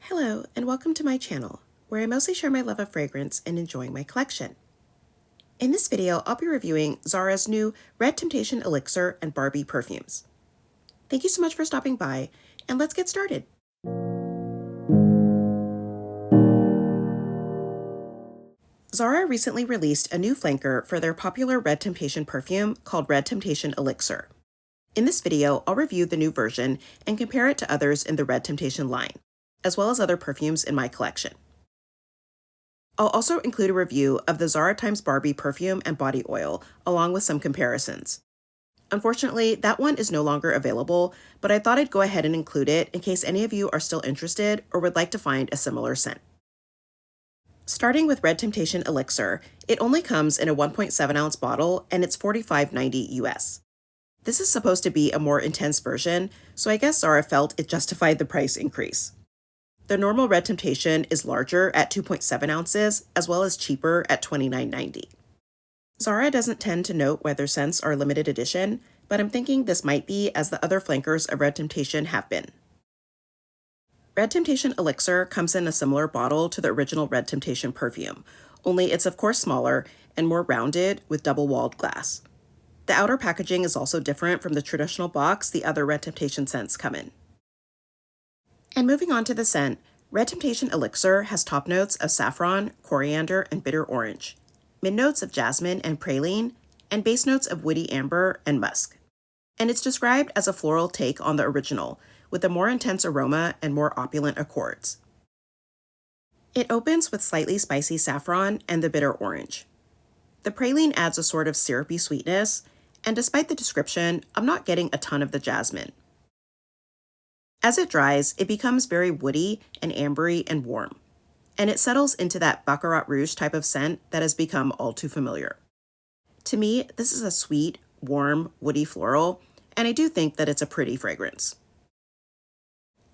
Hello, and welcome to my channel, where I mostly share my love of fragrance and enjoying my collection. In this video, I'll be reviewing Zara's new Red Temptation Elixir and Barbie perfumes. Thank you so much for stopping by, and let's get started. Zara recently released a new flanker for their popular Red Temptation perfume called Red Temptation Elixir. In this video, I'll review the new version and compare it to others in the Red Temptation line, as well as other perfumes in my collection. I'll also include a review of the Zara x Barbie perfume and body oil, along with some comparisons. Unfortunately, that one is no longer available, but I thought I'd go ahead and include it in case any of you are still interested or would like to find a similar scent. Starting with Red Temptation Elixir, it only comes in a 1.7 ounce bottle and it's $45.90 US. This is supposed to be a more intense version, so I guess Zara felt it justified the price increase. The normal Red Temptation is larger at 2.7 ounces, as well as cheaper at $29.90. Zara doesn't tend to note whether scents are limited edition, but I'm thinking this might be, as the other flankers of Red Temptation have been. Red Temptation Elixir comes in a similar bottle to the original Red Temptation perfume, only it's of course smaller and more rounded with double-walled glass. The outer packaging is also different from the traditional box the other Red Temptation scents come in. And moving on to the scent, Red Temptation Elixir has top notes of saffron, coriander, and bitter orange, mid notes of jasmine and praline, and base notes of woody amber and musk. And it's described as a floral take on the original, with a more intense aroma and more opulent accords. It opens with slightly spicy saffron and the bitter orange. The praline adds a sort of syrupy sweetness, and despite the description, I'm not getting a ton of the jasmine. As it dries, it becomes very woody and ambery and warm, and it settles into that Baccarat Rouge type of scent that has become all too familiar. To me, this is a sweet, warm, woody floral, and I do think that it's a pretty fragrance.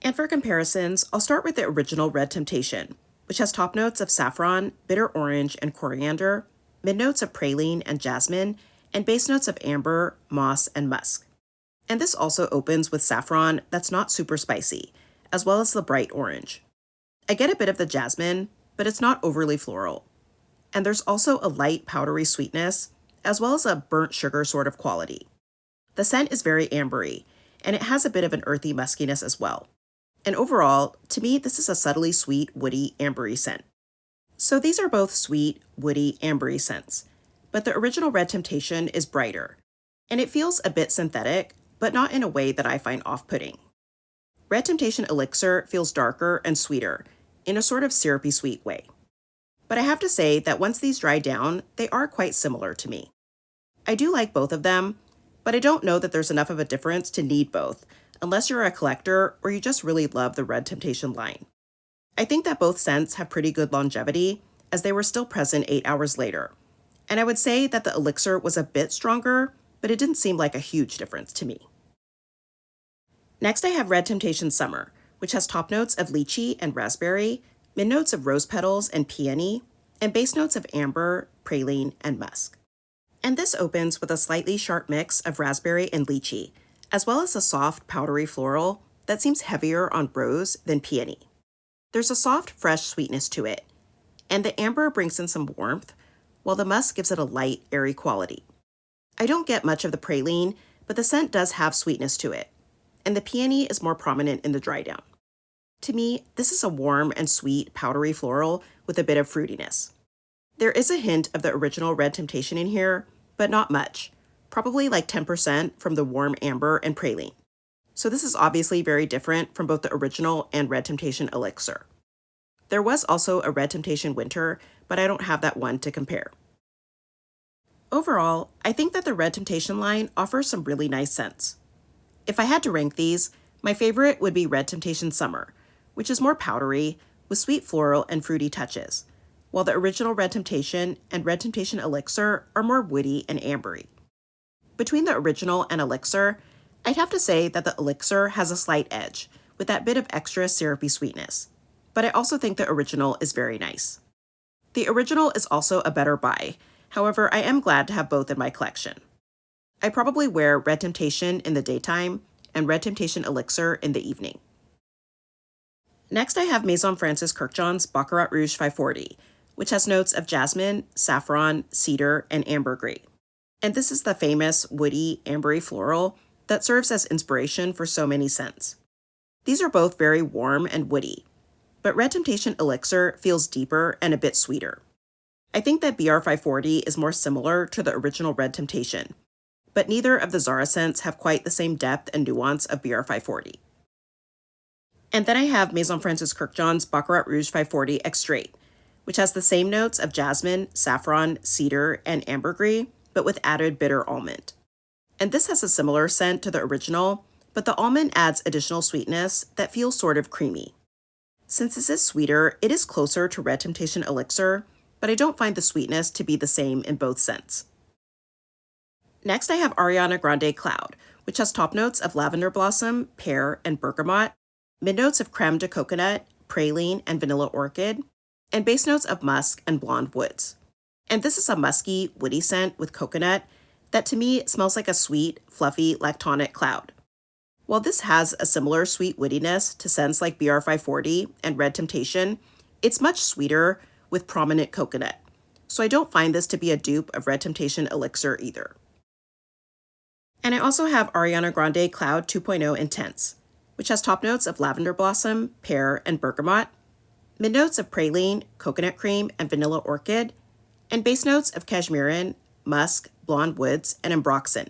And for comparisons, I'll start with the original Red Temptation, which has top notes of saffron, bitter orange, and coriander, mid notes of praline and jasmine, and base notes of amber, moss, and musk. And this also opens with saffron that's not super spicy, as well as the bright orange. I get a bit of the jasmine, but it's not overly floral. And there's also a light powdery sweetness, as well as a burnt sugar sort of quality. The scent is very ambery, and it has a bit of an earthy muskiness as well. And overall, to me, this is a subtly sweet, woody, ambery scent. So these are both sweet, woody, ambery scents, but the original Red Temptation is brighter, and it feels a bit synthetic, but not in a way that I find off-putting. Red Temptation Elixir feels darker and sweeter, in a sort of syrupy sweet way. But I have to say that once these dry down, they are quite similar to me. I do like both of them, but I don't know that there's enough of a difference to need both, unless you're a collector or you just really love the Red Temptation line. I think that both scents have pretty good longevity, as they were still present 8 hours later. And I would say that the Elixir was a bit stronger, but it didn't seem like a huge difference to me. Next, I have Red Temptation Summer, which has top notes of lychee and raspberry, mid notes of rose petals and peony, and base notes of amber, praline, and musk. And this opens with a slightly sharp mix of raspberry and lychee, as well as a soft, powdery floral that seems heavier on rose than peony. There's a soft, fresh sweetness to it, and the amber brings in some warmth, while the musk gives it a light, airy quality. I don't get much of the praline, but the scent does have sweetness to it, and the peony is more prominent in the dry down. To me, this is a warm and sweet, powdery floral with a bit of fruitiness. There is a hint of the original Red Temptation in here, but not much, probably like 10% from the warm amber and praline. So this is obviously very different from both the original and Red Temptation Elixir. There was also a Red Temptation Winter, but I don't have that one to compare. Overall, I think that the Red Temptation line offers some really nice scents. If I had to rank these, my favorite would be Red Temptation Summer, which is more powdery, with sweet floral and fruity touches, while the original Red Temptation and Red Temptation Elixir are more woody and ambery. Between the original and Elixir, I'd have to say that the Elixir has a slight edge, with that bit of extra syrupy sweetness, but I also think the original is very nice. The original is also a better buy, however, I am glad to have both in my collection. I probably wear Red Temptation in the daytime and Red Temptation Elixir in the evening. Next, I have Maison Francis Kurkdjian's Baccarat Rouge 540, which has notes of jasmine, saffron, cedar, and ambergris. And this is the famous woody, ambery floral that serves as inspiration for so many scents. These are both very warm and woody, but Red Temptation Elixir feels deeper and a bit sweeter. I think that BR 540 is more similar to the original Red Temptation, but neither of the Zara scents have quite the same depth and nuance of BR 540. And then I have Maison Francis Kurkdjian's Baccarat Rouge 540 Extrait, which has the same notes of jasmine, saffron, cedar, and ambergris, but with added bitter almond. And this has a similar scent to the original, but the almond adds additional sweetness that feels sort of creamy. Since this is sweeter, it is closer to Red Temptation Elixir, but I don't find the sweetness to be the same in both scents. Next, I have Ariana Grande Cloud, which has top notes of lavender blossom, pear, and bergamot, mid notes of creme de coconut, praline, and vanilla orchid, and base notes of musk and blonde woods. And this is a musky, woody scent with coconut that to me smells like a sweet, fluffy, lactonic cloud. While this has a similar sweet woodiness to scents like BR 540 and Red Temptation, it's much sweeter with prominent coconut, so I don't find this to be a dupe of Red Temptation Elixir either. And I also have Ariana Grande Cloud 2.0 Intense, which has top notes of lavender blossom, pear, and bergamot, mid notes of praline, coconut cream, and vanilla orchid, and base notes of cashmere, musk, blonde woods, and ambroxan.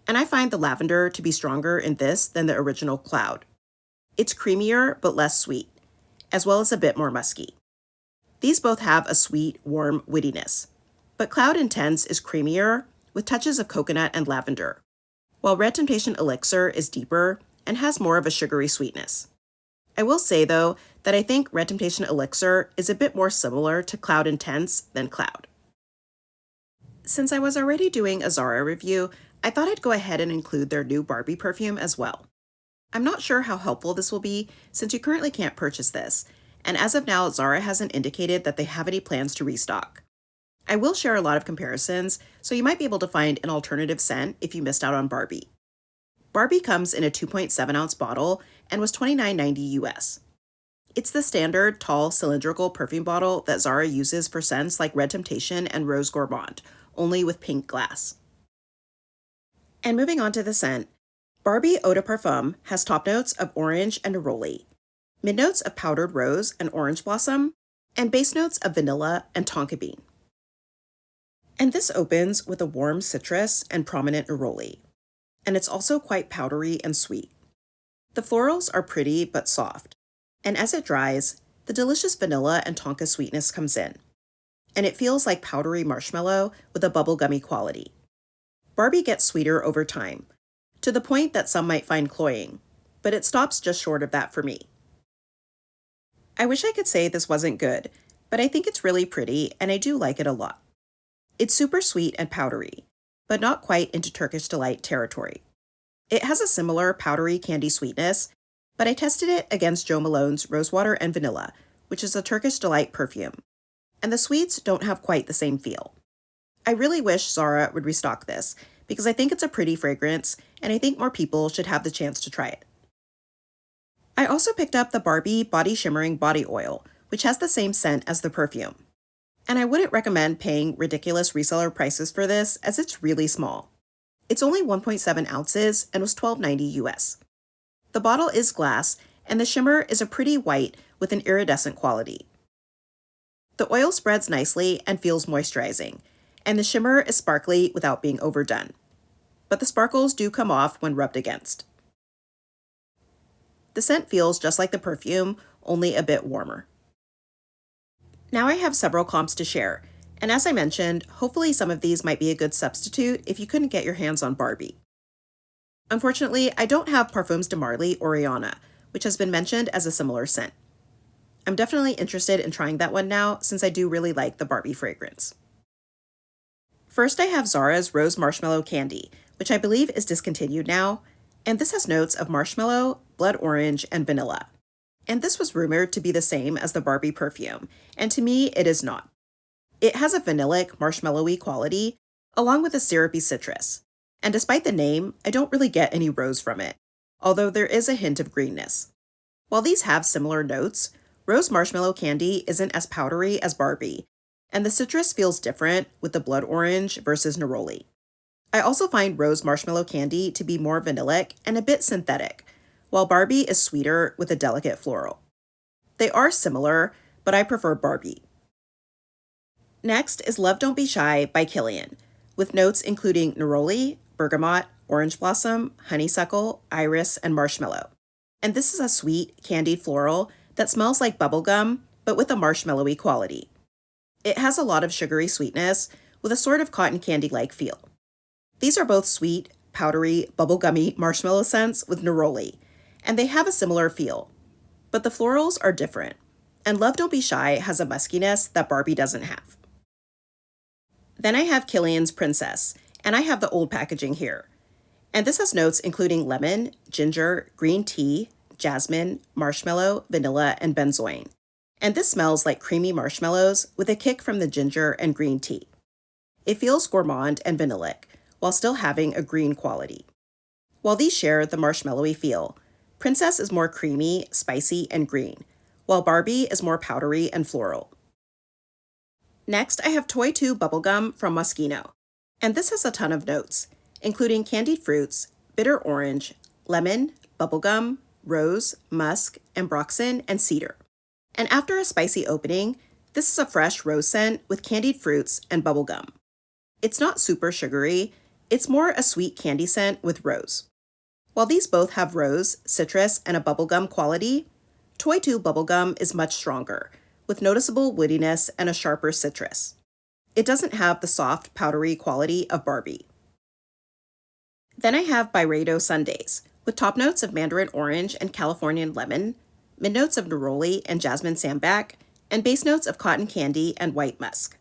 And I find the lavender to be stronger in this than the original Cloud. It's creamier but less sweet, as well as a bit more musky. These both have a sweet, warm woodiness, but Cloud Intense is creamier with touches of coconut and lavender, while Red Temptation Elixir is deeper and has more of a sugary sweetness. I will say, though, that I think Red Temptation Elixir is a bit more similar to Cloud Intense than Cloud. Since I was already doing a Zara review, I thought I'd go ahead and include their new Barbie perfume as well. I'm not sure how helpful this will be since you currently can't purchase this, and as of now, Zara hasn't indicated that they have any plans to restock. I will share a lot of comparisons, so you might be able to find an alternative scent if you missed out on Barbie. Barbie comes in a 2.7-ounce bottle and was $29.90 US. It's the standard, tall, cylindrical perfume bottle that Zara uses for scents like Red Temptation and Rose Gourmand, only with pink glass. And moving on to the scent, Barbie Eau de Parfum has top notes of orange and neroli, mid notes of powdered rose and orange blossom, and base notes of vanilla and tonka bean. And this opens with a warm citrus and prominent neroli, and it's also quite powdery and sweet. The florals are pretty but soft, and as it dries, the delicious vanilla and tonka sweetness comes in, and it feels like powdery marshmallow with a bubblegummy quality. Barbie gets sweeter over time, to the point that some might find cloying, but it stops just short of that for me. I wish I could say this wasn't good, but I think it's really pretty and I do like it a lot. It's super sweet and powdery, but not quite into Turkish Delight territory. It has a similar powdery candy sweetness, but I tested it against Jo Malone's Rosewater and Vanilla, which is a Turkish Delight perfume, and the sweets don't have quite the same feel. I really wish Zara would restock this, because I think it's a pretty fragrance, and I think more people should have the chance to try it. I also picked up the Barbie Body Shimmering Body Oil, which has the same scent as the perfume. And I wouldn't recommend paying ridiculous reseller prices for this, as it's really small. It's only 1.7 ounces and was $12.90 US. The bottle is glass, and the shimmer is a pretty white with an iridescent quality. The oil spreads nicely and feels moisturizing, and the shimmer is sparkly without being overdone. But the sparkles do come off when rubbed against. The scent feels just like the perfume, only a bit warmer. Now I have several comps to share, and as I mentioned, hopefully some of these might be a good substitute if you couldn't get your hands on Barbie. Unfortunately, I don't have Parfums de Marly or Ariana, which has been mentioned as a similar scent. I'm definitely interested in trying that one now since I do really like the Barbie fragrance. First, I have Zara's Rose Marshmallow Candy, which I believe is discontinued now, and this has notes of marshmallow, blood orange, and vanilla. And this was rumored to be the same as the Barbie perfume, and to me, it is not. It has a vanillic, marshmallowy quality, along with a syrupy citrus. And despite the name, I don't really get any rose from it, although there is a hint of greenness. While these have similar notes, Rose Marshmallow Candy isn't as powdery as Barbie, and the citrus feels different with the blood orange versus neroli. I also find Rose Marshmallow Candy to be more vanillic and a bit synthetic, while Barbie is sweeter with a delicate floral. They are similar, but I prefer Barbie. Next is Love Don't Be Shy by Kilian, with notes including neroli, bergamot, orange blossom, honeysuckle, iris, and marshmallow. And this is a sweet, candied floral that smells like bubblegum, but with a marshmallowy quality. It has a lot of sugary sweetness with a sort of cotton candy-like feel. These are both sweet, powdery, bubblegummy marshmallow scents with neroli, and they have a similar feel. But the florals are different, and Love Don't Be Shy has a muskiness that Barbie doesn't have. Then I have Kilian's Princess, and I have the old packaging here. And this has notes including lemon, ginger, green tea, jasmine, marshmallow, vanilla, and benzoin. And this smells like creamy marshmallows with a kick from the ginger and green tea. It feels gourmand and vanillic, while still having a green quality. While these share the marshmallowy feel, Princess is more creamy, spicy, and green, while Barbie is more powdery and floral. Next, I have Toy 2 Bubblegum from Moschino, and this has a ton of notes, including candied fruits, bitter orange, lemon, bubblegum, rose, musk, ambroxan, and cedar. And after a spicy opening, this is a fresh rose scent with candied fruits and bubblegum. It's not super sugary, it's more a sweet candy scent with rose. While these both have rose, citrus, and a bubblegum quality, Toy 2 Bubblegum is much stronger, with noticeable woodiness and a sharper citrus. It doesn't have the soft, powdery quality of Barbie. Then I have Byredo Sundazed, with top notes of mandarin orange and Californian lemon, mid notes of neroli and jasmine sambac, and base notes of cotton candy and white musk.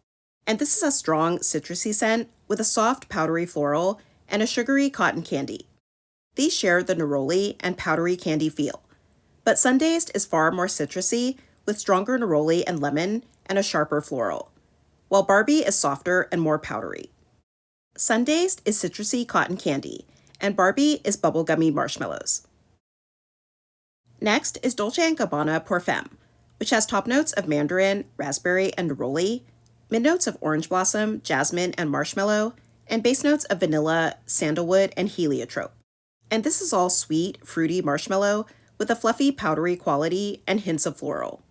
And this is a strong citrusy scent with a soft, powdery floral and a sugary cotton candy. These share the neroli and powdery candy feel, but Sundazed is far more citrusy with stronger neroli and lemon and a sharper floral, while Barbie is softer and more powdery. Sundazed is citrusy cotton candy, and Barbie is bubblegummy marshmallows. Next is Dolce & Gabbana Parfum, which has top notes of mandarin, raspberry, and neroli, mid notes of orange blossom, jasmine, and marshmallow, and base notes of vanilla, sandalwood, and heliotrope. And this is all sweet, fruity marshmallow with a fluffy, powdery quality and hints of floral.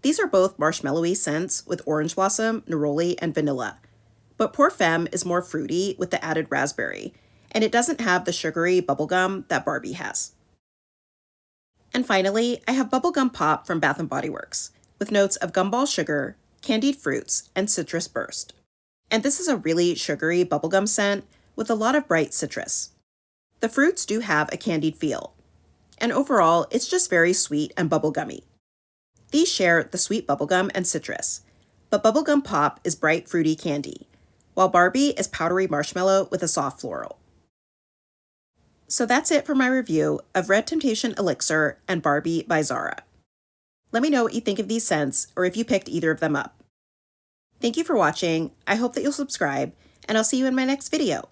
These are both marshmallowy scents with orange blossom, neroli, and vanilla, but Femme is more fruity with the added raspberry, and it doesn't have the sugary bubblegum that Barbie has. And finally, I have Bubblegum Pop from Bath & Body Works, with notes of gumball sugar, candied fruits, and citrus burst. And this is a really sugary bubblegum scent with a lot of bright citrus. The fruits do have a candied feel, and overall, it's just very sweet and bubblegummy. These share the sweet bubblegum and citrus, but Bubblegum Pop is bright fruity candy, while Barbie is powdery marshmallow with a soft floral. So that's it for my review of Red Temptation Elixir and Barbie by Zara. Let me know what you think of these scents or if you picked either of them up. Thank you for watching, I hope that you'll subscribe, and I'll see you in my next video.